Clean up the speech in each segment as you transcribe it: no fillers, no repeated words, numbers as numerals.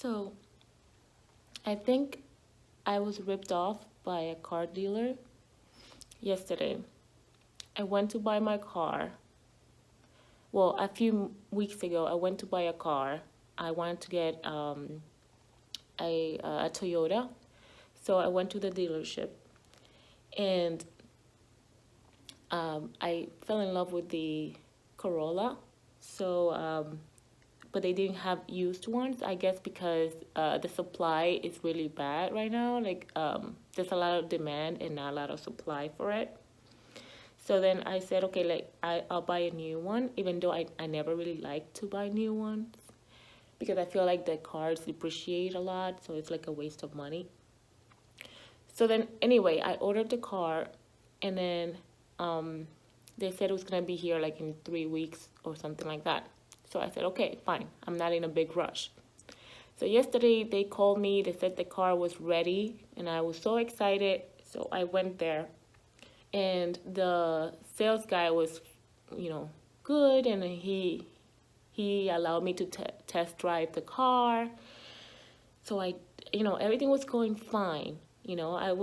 So I think I was ripped off by a car dealer yesterday. I went to buy my car. Well, a few weeks ago, I went to buy a car. I wanted to get a Toyota. So I went to the dealership and I fell in love with the Corolla. So, but they didn't have used ones, I guess, because the supply is really bad right now. Like, there's a lot of demand and not a lot of supply for it. So then I said, okay, like I'll buy a new one, even though I never really like to buy new ones because I feel like the cars depreciate a lot, so it's like a waste of money. So then anyway, I ordered the car, and then um, they said it was gonna be here like in 3 weeks or something like that. So I said, okay, fine. I'm not in a big rush. So yesterday they called me. They said the car was ready, and I was so excited. So I went there, and the sales guy was, you know, good, and he allowed me to test drive the car. So everything was going fine. I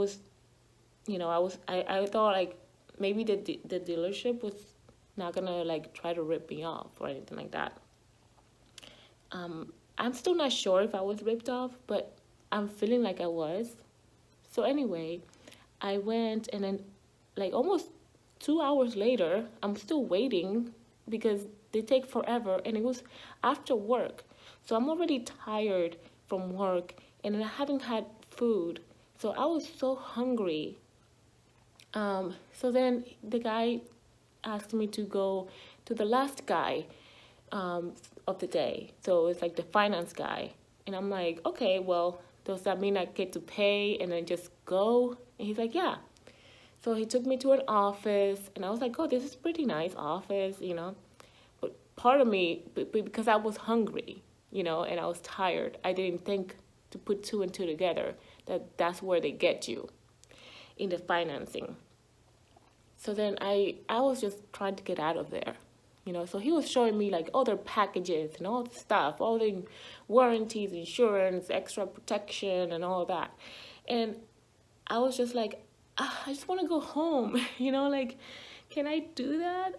thought like maybe the dealership was not gonna like try to rip me off or anything like that. I'm still not sure if I was ripped off, but I'm feeling like I was. So anyway, I went, and then like almost 2 hours later, I'm still waiting because they take forever, and it was after work. So I'm already tired from work, and I haven't had food. So I was so hungry. So then the guy asked me to go to the last guy of the day. So it's like the finance guy. And I'm like, okay, well, does that mean I get to pay and then just go? And he's like, yeah. So he took me to an office, and I was like, oh, this is pretty nice office. But part of me, because I was hungry, and I was tired, I didn't think to put two and two together, that's where they get you in the financing. So then I was just trying to get out of there. So he was showing me like other packages and all the stuff, all the warranties, insurance, extra protection, and all that. And I was just like, I just want to go home, like, can I do that?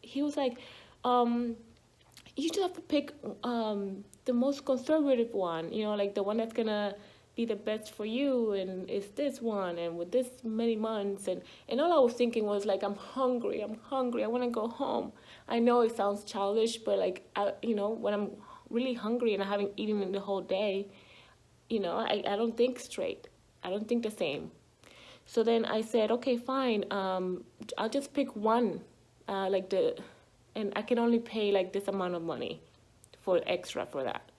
He was like, you just have to pick the most conservative one, like the one that's gonna be the best for you, and it's this one, and with this many months, and all I was thinking was like, I'm hungry, I want to go home. I know it sounds childish, but like, when I'm really hungry and I haven't eaten in the whole day, I don't think straight. I don't think the same. So then I said, okay, fine. I'll just pick one, and I can only pay like this amount of money for extra for that.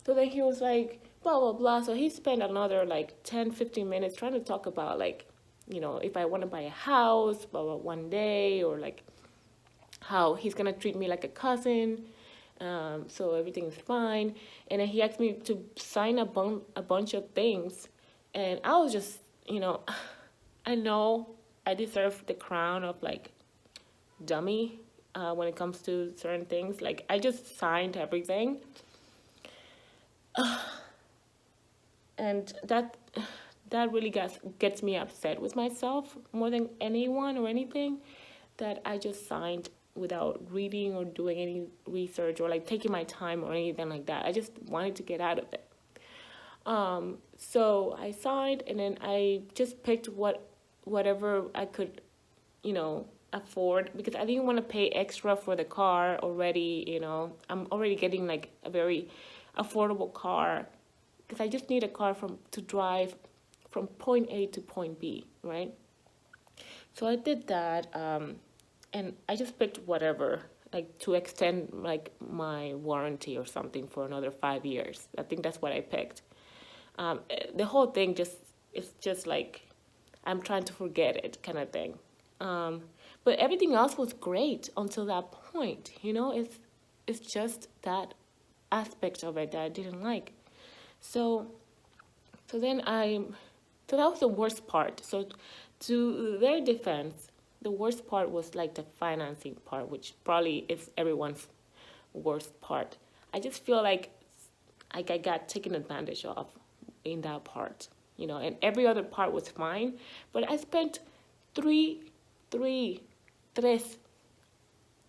So then he was like, blah, blah, blah. So he spent another like 10, 15 minutes trying to talk about like, if I want to buy a house, blah, blah, one day, or like how he's going to treat me like a cousin. So everything is fine. And then he asked me to sign a bunch of things. And I was just, I know I deserve the crown of like dummy when it comes to certain things. Like, I just signed everything. And that really gets me upset with myself more than anyone or anything, that I just signed without reading or doing any research or like taking my time or anything like that. I just wanted to get out of it. So I signed, and then I just picked whatever I could, afford, because I didn't want to pay extra for the car already. I'm already getting like a very affordable car, because I just need a car to drive from point A to point B, right? So I did that, and I just picked whatever, like to extend like my warranty or something for another 5 years. I think that's what I picked. The whole thing it's just like I'm trying to forget it kind of thing. But everything else was great until that point. It's just that aspect of it that I didn't like. So then so that was the worst part. So to their defense, the worst part was like the financing part, which probably is everyone's worst part. I just feel like like I got taken advantage of in that part, and every other part was fine. But I spent three, three, tres,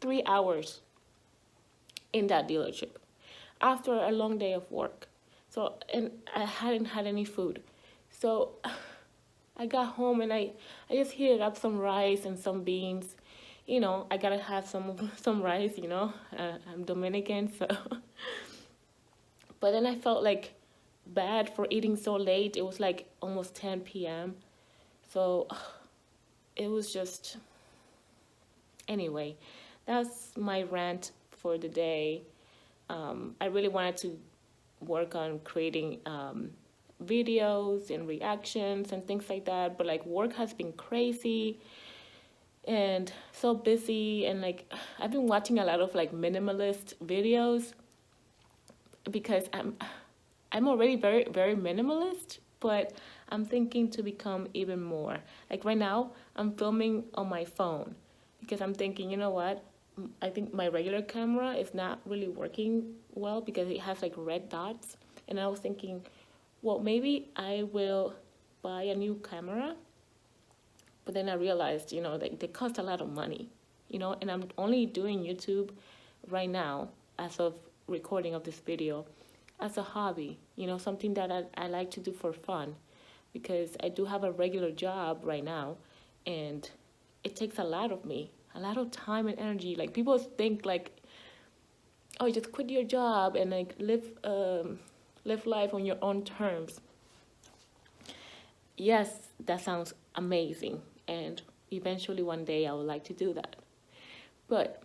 3 hours in that dealership after a long day of work. So, and I hadn't had any food. So I got home and I just heated up some rice and some beans. I gotta have some rice, I'm Dominican, so. But then I felt like bad for eating so late. It was like almost 10 p.m. So it was just, anyway, that's my rant for the day. I really wanted to work on creating videos and reactions and things like that, but like work has been crazy and so busy, and like I've been watching a lot of like minimalist videos because I'm already very, very minimalist, but I'm thinking to become even more. Like right now, I'm filming on my phone because I'm thinking, you know what? I think my regular camera is not really working well because it has like red dots. And I was thinking, well, maybe I will buy a new camera. But then I realized, like they cost a lot of money, and I'm only doing YouTube right now as of recording of this video as a hobby, something that I like to do for fun because I do have a regular job right now and it takes a lot of me, a lot of time and energy. Like people think like, oh, just quit your job and like live life on your own terms. Yes, that sounds amazing, and eventually one day I would like to do that. But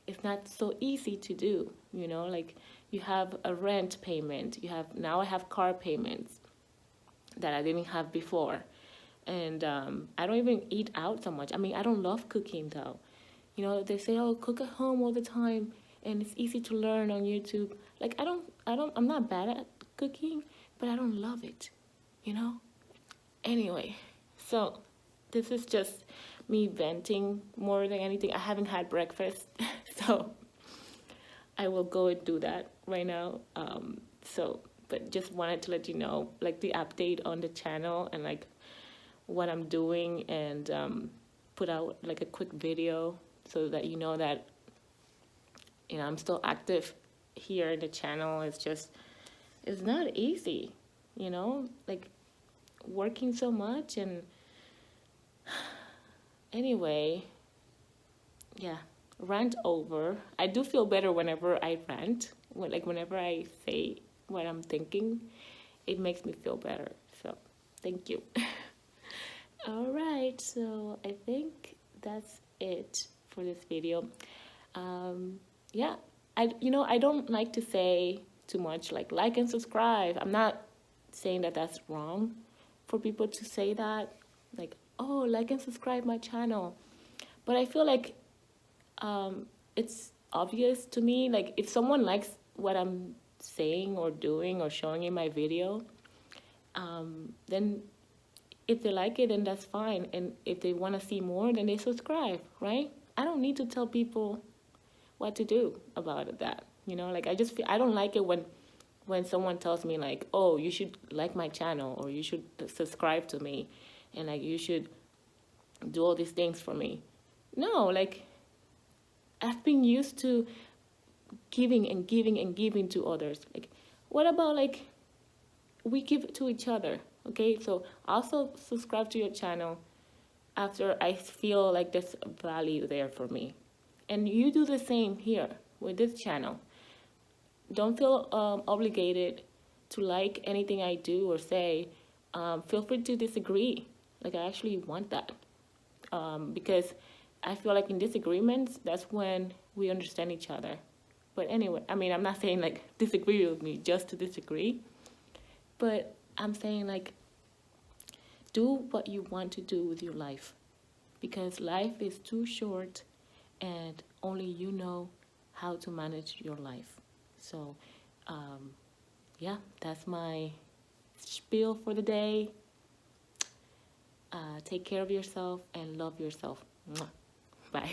it's not so easy to do, like you have a rent payment, now I have car payments that I didn't have before. And I don't even eat out so much. I mean, I don't love cooking though. They say, oh, cook at home all the time and it's easy to learn on YouTube. Like I'm not bad at cooking, but I don't love it, Anyway, so this is just me venting more than anything. I haven't had breakfast, so I will go and do that right now. But just wanted to let you know, like the update on the channel and like what I'm doing, and put out like a quick video so that you know that I'm still active here in the channel. It's not easy, like working so much. And anyway, yeah, rant over. I do feel better whenever I rant, whenever I say what I'm thinking, it makes me feel better. So thank you. All right, so I think that's it for this video. Yeah, I don't like to say too much like and subscribe. I'm not saying that that's wrong for people to say that, like, oh, like and subscribe my channel. But I feel like it's obvious to me, like if someone likes what I'm saying or doing or showing in my video, then if they like it, then that's fine. And if they want to see more, then they subscribe, right? I don't need to tell people what to do about that. Like I just feel, I don't like it when someone tells me like, oh, you should like my channel or you should subscribe to me and like you should do all these things for me. No, like I've been used to giving and giving and giving to others. Like what about like we give to each other? Okay, so also subscribe to your channel after I feel like there's value there for me. And you do the same here with this channel. Don't feel obligated to like anything I do or say. Feel free to disagree. Like I actually want that. Because I feel like in disagreements, that's when we understand each other. But anyway, I mean, I'm not saying like disagree with me just to disagree. But I'm saying like, do what you want to do with your life. Because life is too short and only you know how to manage your life. So, yeah, that's my spiel for the day. Take care of yourself and love yourself. Mwah. Bye.